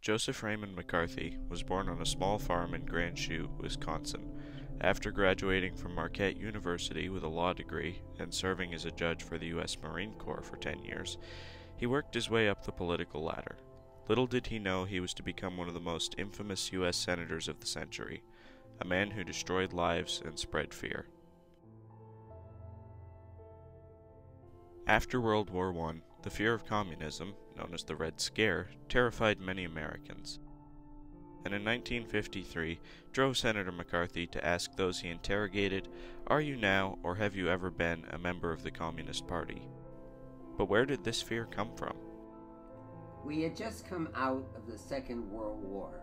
Joseph Raymond McCarthy was born on a small farm in Grand Chute, Wisconsin. After graduating from Marquette University with a law degree and serving as a judge for the U.S. Marine Corps for 10 years, he worked his way up the political ladder. Little did he know he was to become one of the most infamous U.S. senators of the century, a man who destroyed lives and spread fear. After World War I, the fear of communism, known as the Red Scare, terrified many Americans, and in 1953 drove Senator McCarthy to ask those he interrogated, "Are you now, or have you ever been, a member of the Communist Party?" But where did this fear come from? We had just come out of the Second World War,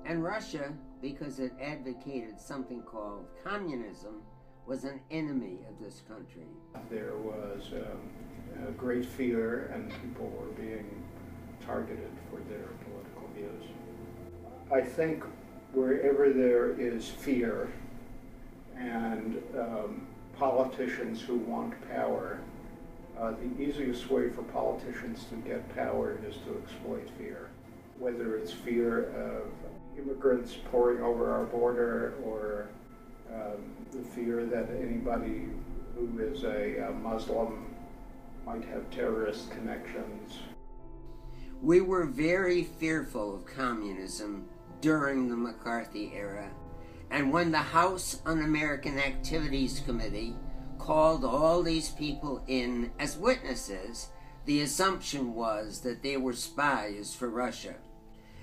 and Russia, because it advocated something called communism, was an enemy of this country. There was a great fear, and people were being targeted for their political views. I think wherever there is fear and politicians who want power, the easiest way for politicians to get power is to exploit fear. Whether it's fear of immigrants pouring over our border, or the fear that anybody who is a Muslim might have terrorist connections. We were very fearful of communism during the McCarthy era, and when the House Un-American Activities Committee called all these people in as witnesses, the assumption was that they were spies for Russia.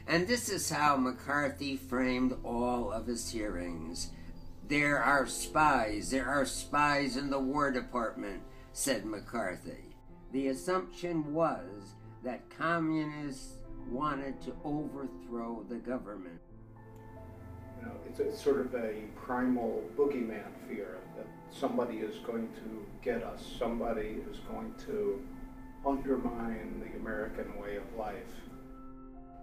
And this is how McCarthy framed all of his hearings. There are spies in the War Department, said McCarthy. The assumption was that communists wanted to overthrow the government. You know, it's sort of a primal boogeyman fear that somebody is going to get us, somebody is going to undermine the American way of life.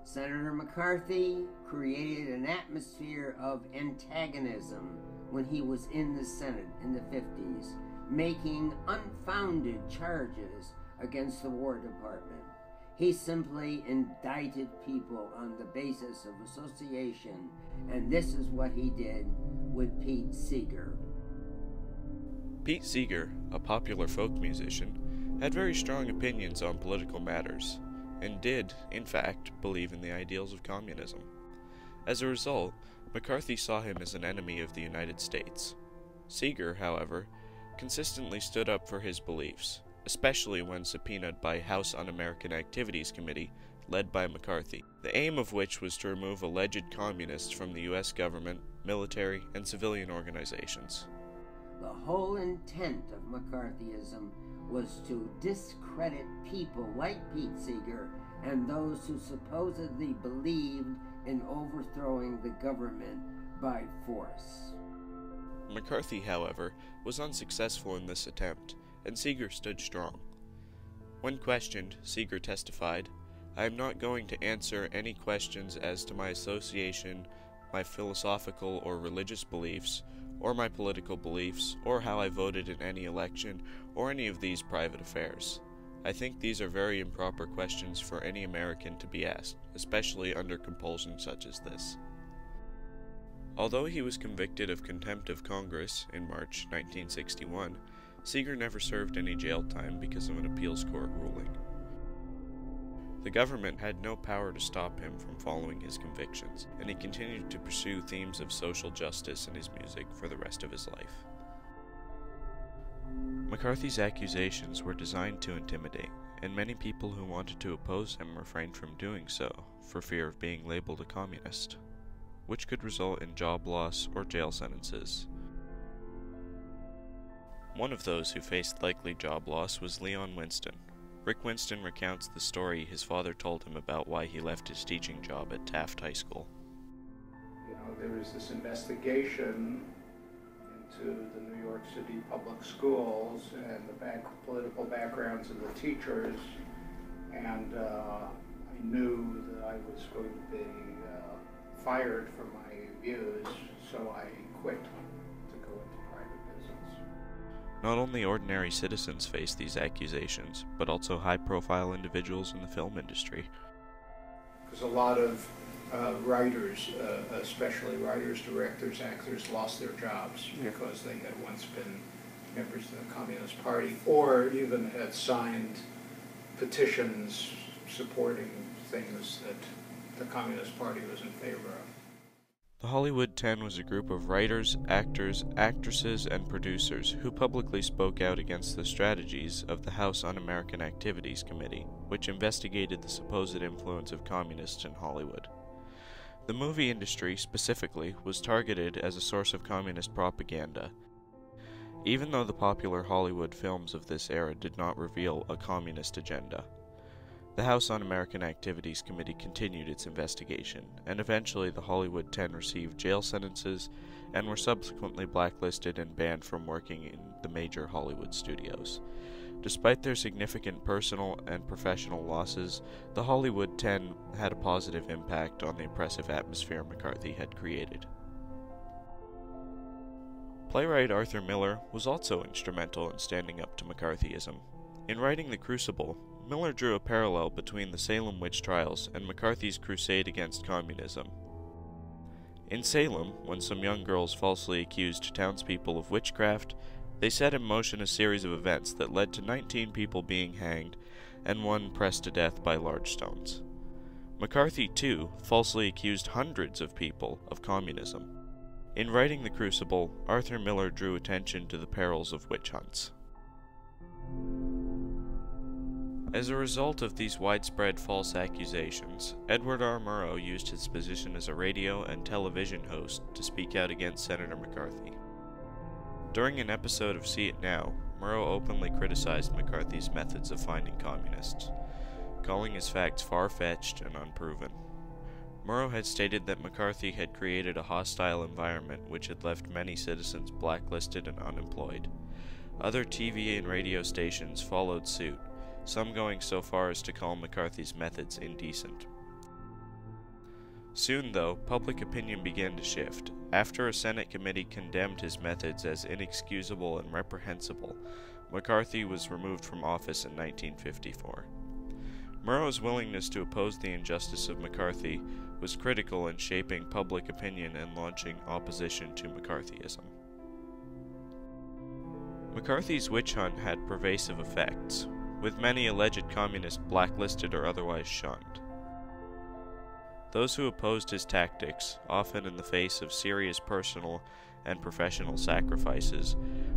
Senator McCarthy created an atmosphere of antagonism when he was in the Senate in the 50s, making unfounded charges against the War Department. He simply indicted people on the basis of association, and this is what he did with Pete Seeger. Pete Seeger, a popular folk musician, had very strong opinions on political matters, and did, in fact, believe in the ideals of communism. As a result, McCarthy saw him as an enemy of the United States. Seeger, however, consistently stood up for his beliefs, especially when subpoenaed by House Un-American Activities Committee, led by McCarthy, the aim of which was to remove alleged communists from the U.S. government, military, and civilian organizations. The whole intent of McCarthyism was to discredit people like Pete Seeger and those who supposedly believed in overthrowing the government by force. McCarthy, however, was unsuccessful in this attempt, and Seeger stood strong. When questioned, Seeger testified, "I am not going to answer any questions as to my association, my philosophical or religious beliefs, or my political beliefs, or how I voted in any election, or any of these private affairs. I think these are very improper questions for any American to be asked, especially under compulsion such as this." Although he was convicted of contempt of Congress in March 1961, Seeger never served any jail time because of an appeals court ruling. The government had no power to stop him from following his convictions, and he continued to pursue themes of social justice in his music for the rest of his life. McCarthy's accusations were designed to intimidate, and many people who wanted to oppose him refrained from doing so for fear of being labeled a communist, which could result in job loss or jail sentences. One of those who faced likely job loss was Leon Winston. Rick Winston recounts the story his father told him about why he left his teaching job at Taft High School. You know, there was this investigation into the New York City public schools and the political backgrounds of the teachers, and I knew that I was going to be fired for my views, so I quit to go into private business. Not only ordinary citizens faced these accusations, but also high-profile individuals in the film industry. because a lot of writers, especially writers, directors, actors, lost their jobs because they had once been members of the Communist Party, or even had signed petitions supporting things that the Communist Party was in favor of. The Hollywood 10 was a group of writers, actors, actresses, and producers who publicly spoke out against the strategies of the House Un-American Activities Committee, which investigated the supposed influence of communists in Hollywood. The movie industry, specifically, was targeted as a source of communist propaganda, even though the popular Hollywood films of this era did not reveal a communist agenda. The House Un-American Activities Committee continued its investigation, and eventually the Hollywood 10 received jail sentences and were subsequently blacklisted and banned from working in the major Hollywood studios. Despite their significant personal and professional losses, the Hollywood 10 had a positive impact on the oppressive atmosphere McCarthy had created. Playwright Arthur Miller was also instrumental in standing up to McCarthyism. In writing The Crucible, Miller drew a parallel between the Salem witch trials and McCarthy's crusade against communism. In Salem, when some young girls falsely accused townspeople of witchcraft, they set in motion a series of events that led to 19 people being hanged and one pressed to death by large stones. McCarthy, too, falsely accused hundreds of people of communism. In writing The Crucible, Arthur Miller drew attention to the perils of witch hunts. As a result of these widespread false accusations, Edward R. Murrow used his position as a radio and television host to speak out against Senator McCarthy. During an episode of See It Now, Murrow openly criticized McCarthy's methods of finding communists, calling his facts far-fetched and unproven. Murrow had stated that McCarthy had created a hostile environment which had left many citizens blacklisted and unemployed. Other TV and radio stations followed suit, some going so far as to call McCarthy's methods indecent. Soon, though, public opinion began to shift. After a Senate committee condemned his methods as inexcusable and reprehensible, McCarthy was removed from office in 1954. Murrow's willingness to oppose the injustice of McCarthy was critical in shaping public opinion and launching opposition to McCarthyism. McCarthy's witch hunt had pervasive effects, with many alleged communists blacklisted or otherwise shunned. Those who opposed his tactics, often in the face of serious personal and professional sacrifices,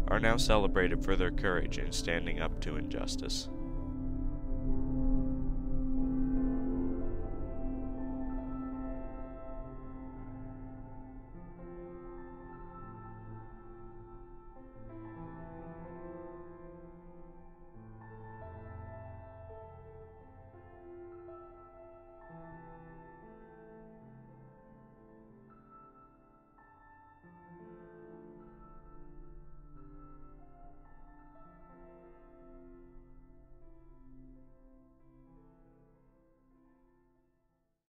are now celebrated for their courage in standing up to injustice.